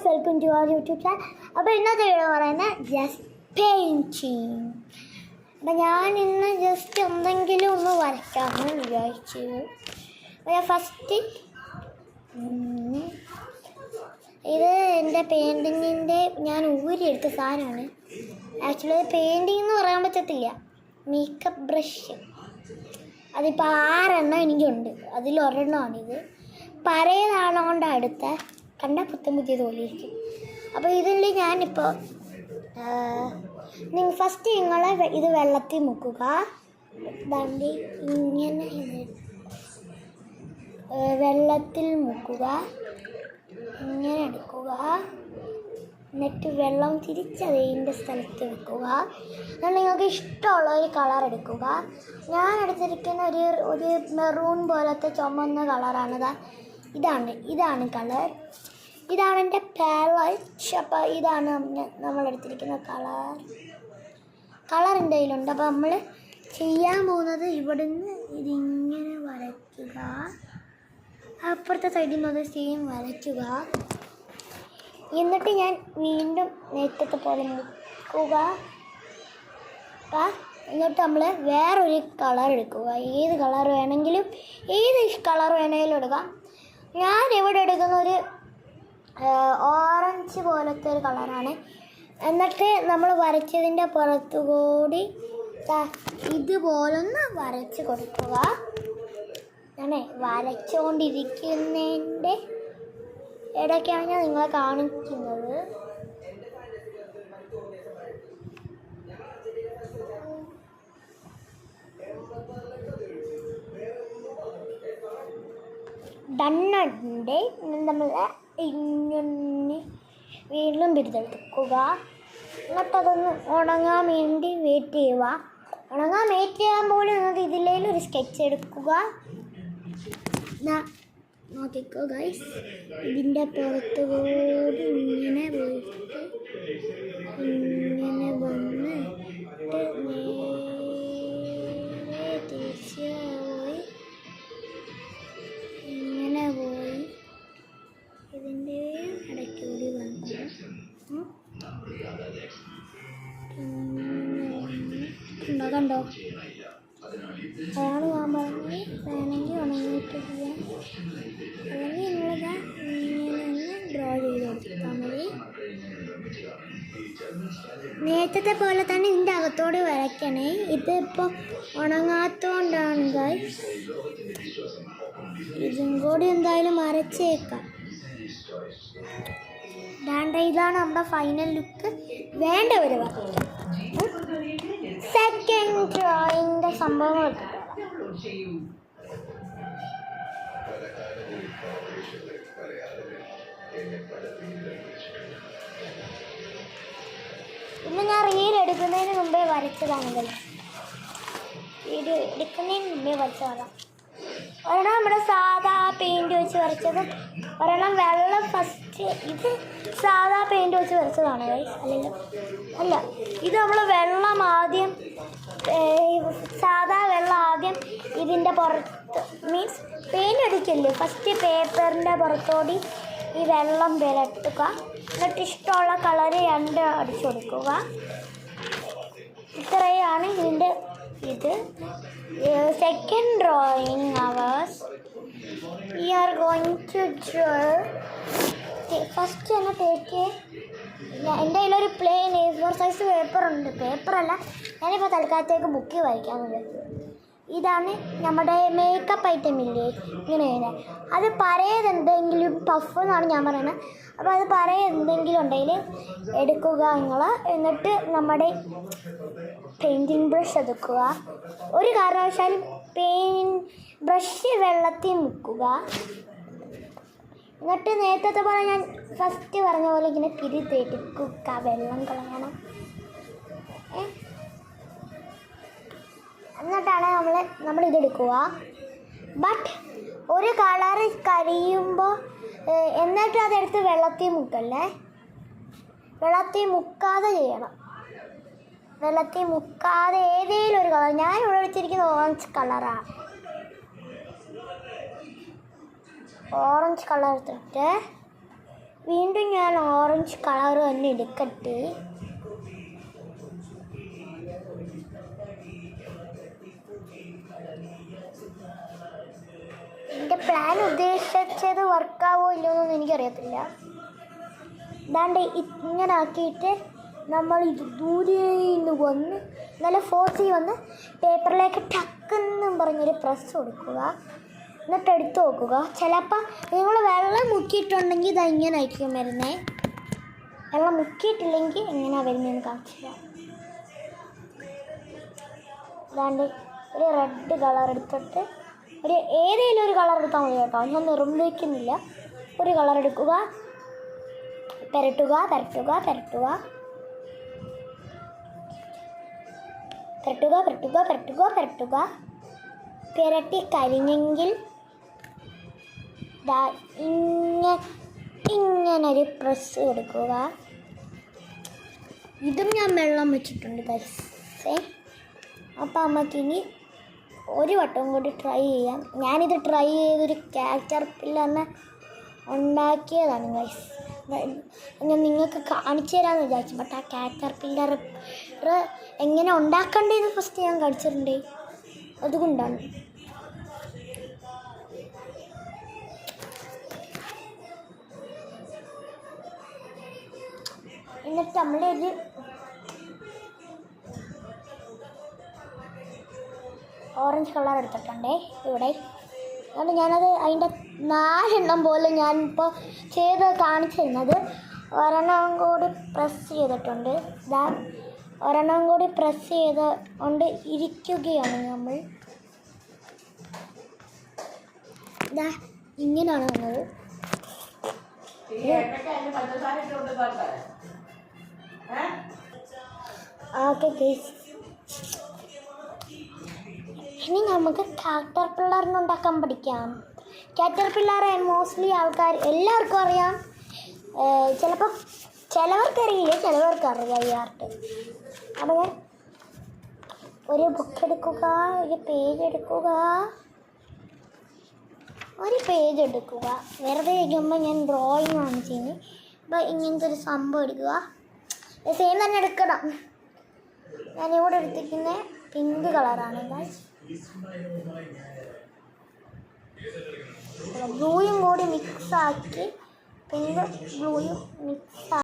Welcome to our YouTube channel. അപ്പോൾ ഇന്നത്തെ video പറയുന്നത് ജസ്റ്റ് പെയിൻറ്റിങ്. അപ്പം ഞാൻ ഇന്ന് ജസ്റ്റ് എന്തെങ്കിലും ഒന്ന് വരയ്ക്കാമെന്ന് വിചാരിച്ചു. അപ്പോൾ ഞാൻ ഫസ്റ്റ് ഇത് എൻ്റെ പെയിൻറ്റിങ്ങിൻ്റെ ഞാൻ ഊരിയെടുത്ത സാധനമാണ്. ആക്ച്വലി പെയിൻറ്റിങ് എന്ന് പറയാൻ പറ്റത്തില്ല, മേക്കപ്പ് ബ്രഷ്. അതിപ്പോൾ 6 എനിക്കുണ്ട്, അതിലൊരെണ്ണമാണിത്. പഴയതാണോണ്ടാണ് എടുത്ത, കണ്ട പുത്തൻ പോലെ ഇരിക്കും. അപ്പോൾ ഇതിൽ ഞാനിപ്പോൾ ഫസ്റ്റ് നിങ്ങൾ ഇത് വെള്ളത്തിൽ മുക്കുക. ദാണ്ടി ഇങ്ങനെ വെള്ളത്തിൽ മുക്കുക, ഇങ്ങനെ എടുക്കുക. എന്നിട്ട് വെള്ളം തിരിച്ചതിൻ്റെ സ്ഥലത്ത് വെക്കുക. എന്നാൽ നിങ്ങൾക്ക് ഇഷ്ടമുള്ള ഒരു കളർ എടുക്കുക. ഞാൻ എടുത്തിരിക്കുന്ന ഒരു മെറൂൺ പോലത്തെ ചുമന്ന കളറാണ്. ഇതാണ് കളർ. ഇതാണ് എൻ്റെ പാലറ്റ്. അപ്പോൾ ഇതാണ് നമ്മളെടുത്തിരിക്കുന്ന കളർ എൻ്റെ കയ്യിലുണ്ട്. അപ്പോൾ നമ്മൾ ചെയ്യാൻ പോകുന്നത് ഇവിടുന്ന് ഇതിങ്ങനെ വരയ്ക്കുക, അപ്പുറത്തെ സൈഡിൽ നിന്ന് അത് സെയിം വരയ്ക്കുക. എന്നിട്ട് ഞാൻ വീണ്ടും നേരത്തെ പോലെ മുക്കുക. എന്നിട്ട് നമ്മൾ വേറൊരു കളർ എടുക്കുക. ഏത് കളർ വേണമെങ്കിലും എടുക്കാം. ഞാൻ ഇവിടെ എടുക്കുന്ന ഒരു ഓറഞ്ച് പോലത്തെ ഒരു കളറാണ്. എന്നിട്ട് നമ്മൾ വരച്ചതിൻ്റെ പുറത്തുകൂടി ഇതുപോലൊന്ന് വരച്ച് കൊടുക്കുക. ഞാനേ വരച്ചുകൊണ്ടിരിക്കുന്നതിൻ്റെ ഇടയ്ക്കാണ് ഞാൻ നിങ്ങളെ കാണിക്കുന്നത്. ഡണ്ണുണ്ട്. നമ്മൾ ഇങ്ങനെ വീണ്ടും പിടിച്ചെടുക്കുക. എന്നിട്ടതൊന്ന് ഉണങ്ങാൻ വേണ്ടി വെയിറ്റ് ചെയ്യുക. ഉണങ്ങാൻ വെയിറ്റ് ചെയ്യാൻ പോലും നിങ്ങൾക്ക് ഇതിലേലൊരു സ്കെച്ച് എടുക്കുക. നോക്കിക്കോ ഗൈസ്, ഇതിൻ്റെ പുറത്തുകൂടി ഇങ്ങനെ പോയിട്ട് ഇങ്ങനെ വന്നിട്ട് നേരെ തിരിച്ച് പോയി ഇങ്ങനെ പോയി ഇതിൻ്റെ ഇടയ്ക്കൂടി വന്നു കണ്ടോ. അതാണ് ഞാൻ പറഞ്ഞ് വേണമെങ്കിൽ ഉണങ്ങിയിട്ട് ചെയ്യാം, അല്ലെങ്കിൽ നിങ്ങളിതാ ഇങ്ങനെ ഒന്ന് ഡ്രോ ചെയ്ത് കൊടുത്താൽ മതി. നേരത്തെ പോലെ തന്നെ ഇതിൻ്റെ അകത്തോട് വരയ്ക്കണേ. ഇതിപ്പോൾ ഉണങ്ങാത്തതുകൊണ്ടാണ് ഗൈസ്. ഇതും കൂടി എന്തായാലും വരച്ചേക്കാം. ഇതാണ് നമ്മുടെ ഫൈനൽ ലുക്ക്. വേണ്ടവർ വരയ്ക്കാം. സെക്കൻഡ് ഡ്രോയിങ്ങിൻ്റെ സംഭവങ്ങൾ ഇന്ന് ഞാൻ റീൽ എടുക്കുന്നതിന് മുമ്പേ വരച്ചതാണ്. വീഡിയോ എടുക്കുന്നതിന് മുമ്പേ വരച്ചതാണ്. ഒരെണ്ണം നമ്മുടെ സാധാ പെയിൻറ് വെച്ച് വരച്ചതും ഒരെണ്ണം വെള്ളം ഫസ്റ്റ്. ഇത് സാധാ പെയിൻറ് വെച്ച് വരച്ചതാണ് ഗൈസ്. അല്ല, ഇത് നമ്മൾ വെള്ളം ആദ്യം സാധാ വെള്ളം ആദ്യം ഇതിൻ്റെ പുറത്ത് മീൻസ് പെയിൻറ് അടിക്കല്ലേ, ഫസ്റ്റ് പേപ്പറിൻ്റെ പുറത്തോടി ഈ വെള്ളം വിരട്ടുക. എന്നിട്ട് ഇഷ്ടമുള്ള കളറ് 2 അടിച്ചു കൊടുക്കുക. ഇത്രയാണ് ഇതിൻ്റെ ഇത്. Second drawing hours. We are going to draw. First തന്നെ ടേക്ക്. എൻ്റെ കയ്യിലൊരു പ്ലെയിൻ A4 സൈസ് പേപ്പറുണ്ട്. പേപ്പറല്ല, ഞാനിപ്പോൾ തൽക്കാലത്തേക്ക് ബുക്ക് വായിക്കാമെന്ന് വിചാരിച്ചു. ഇതാണ് നമ്മുടെ മേക്കപ്പ് ഐറ്റം ഇല്ലേ, ഇങ്ങനെ അത് പഴയതെന്തെങ്കിലും പഫ് എന്നാണ് ഞാൻ പറയുന്നത്. അപ്പോൾ അത് പഴയതെന്തെങ്കിലും ഉണ്ടെങ്കിൽ എടുക്കുക നിങ്ങൾ. എന്നിട്ട് നമ്മുടെ പെയിൻറ്റിങ് ബ്രഷ് എടുക്കുക. ഒരു കാരണവശാലും ബ്രഷ് വെള്ളത്തിൽ മുക്കുക. എന്നിട്ട് നേരത്തെ പോലെ ഞാൻ ഫസ്റ്റ് പറഞ്ഞ പോലെ ഇങ്ങനെ തിരിതെടുക്കുക, വെള്ളം കളയണം. എന്നിട്ടാണ് നമ്മളിതെടുക്കുക. ബട്ട് ഒരു കളറ് കഴിയുമ്പോൾ എന്നിട്ട് അതെടുത്ത് വെള്ളത്തിൽ മുക്കല്ലേ, വെള്ളത്തിൽ മുക്കാതെ ചെയ്യണം. വെള്ളത്തിൽ മുക്കാതെ ഏതെങ്കിലും ഒരു കളർ. ഞാൻ ഇവിടെ വെച്ചിരിക്കുന്ന ഓറഞ്ച് കളറാണ്. ഓറഞ്ച് കളർ എടുത്തിട്ട് വീണ്ടും ഞാൻ ഓറഞ്ച് കളർ തന്നെ എടുക്കട്ടെ. എൻ്റെ പ്ലാൻ ഉദ്ദേശിച്ചത് വർക്കാവോ ഇല്ലയെന്നൊന്നും എനിക്കറിയത്തില്ല. ഇതാണ്ട് ഇങ്ങനെ ആക്കിയിട്ട് നമ്മൾ ഇത് ദൂരെ നിന്ന് വന്ന് നല്ല ഫോഴ്സിൽ വന്ന് പേപ്പറിലേക്ക് ടക്കെന്നും പറഞ്ഞൊരു പ്രസ് കൊടുക്കുക. എന്നിട്ട് എടുത്ത് നോക്കുക. ചിലപ്പോൾ നിങ്ങൾ വെള്ളം മുക്കിയിട്ടുണ്ടെങ്കിൽ ഇത് ഇങ്ങനെ ആയിരിക്കും വരുന്നത്. വെള്ളം മുക്കിയിട്ടില്ലെങ്കിൽ എങ്ങനെയാണ് വരുന്നതെന്ന് കാണിച്ചില്ല. അതാണ്ട് ഒരു റെഡ് കളർ എടുത്തിട്ട് ഏതെങ്കിലും ഒരു കളർ എടുത്താൽ മതി കേട്ടോ. ഞാൻ നിർമ്മിക്കുന്നില്ല. ഒരു കളർ എടുക്കുക, പുരട്ടുക പുരട്ടുക പുരട്ടുക പുരട്ടുക പുരട്ടുക പുരട്ടുക പുരട്ടുക പുരട്ടി കഴിഞ്ഞെങ്കിൽ ഇങ്ങനൊരു പ്രസ് കൊടുക്കുക. ഇതും ഞാൻ വെള്ളം വെച്ചിട്ടുണ്ട് ഗൈസേ. അപ്പോൾ നമുക്കിനി ഒരു വട്ടം കൂടി ട്രൈ ചെയ്യാം. ഞാനിത് ട്രൈ ചെയ്തൊരു കാറ്റർപില്ലറിനെ ഉണ്ടാക്കിയതാണ് ഗൈസ്. ഞാൻ നിങ്ങൾക്ക് കാണിച്ചു തരാമെന്ന് വിചാരിച്ചു. ബട്ട് ആ കാറ്റർപില്ലർ എങ്ങനെ ഉണ്ടാക്കേണ്ടതെന്ന് ഫസ്റ്റ് ഞാൻ കാണിച്ചിട്ടുണ്ട്. അതുകൊണ്ടാണ്. എന്നിട്ട് നമ്മളൊരു ഓറഞ്ച് കളർ എടുത്തിട്ടുണ്ടേ ഇവിടെ. അതുകൊണ്ട് ഞാനത് അതിൻ്റെ 4 എണ്ണം പോലെ ഞാനിപ്പോൾ ചെയ്ത് കാണിച്ചു തരുന്നത്. ഒരെണ്ണം കൂടി പ്രസ് ചെയ്തിട്ടുണ്ട്. ഒരെണ്ണം കൂടി പ്രസ് ചെയ്ത് കൊണ്ട് ഇരിക്കുകയാണ് നമ്മൾ. ഇങ്ങനെയാണ് വന്നത്. ഓക്കെ ഗൈസ്, ഇനി നമുക്ക് കാറ്റർപില്ലറിനെ ഉണ്ടാക്കാൻ പഠിക്കാം. കാറ്റർപില്ലർ മോസ്റ്റ്ലി എല്ലാവർക്കും അറിയാം. ചിലപ്പോൾ ചിലവർക്കറിയില്ല, ചിലവർക്കറിയാം ഈ ആർട്ട്. അപ്പോൾ ഞാൻ ഒരു ബുക്ക് എടുക്കുക, ഒരു പേജ് എടുക്കുക, വെറുതെ ഇരിക്കുമ്പോൾ ഞാൻ ഡ്രോയിങ് ആണ് ചെയ്യുന്നത്. അപ്പോൾ ഇങ്ങനത്തെ ഒരു സംഭവം എടുക്കുക. സെയിം തന്നെ എടുക്കണം. ഞാനിവിടെ എടുത്തിരിക്കുന്ന പിങ്ക് കളറാണ്. ബ്ലൂയും കൂടി മിക്സാക്കി, പിങ്ക് ബ്ലൂയും മിക്സ്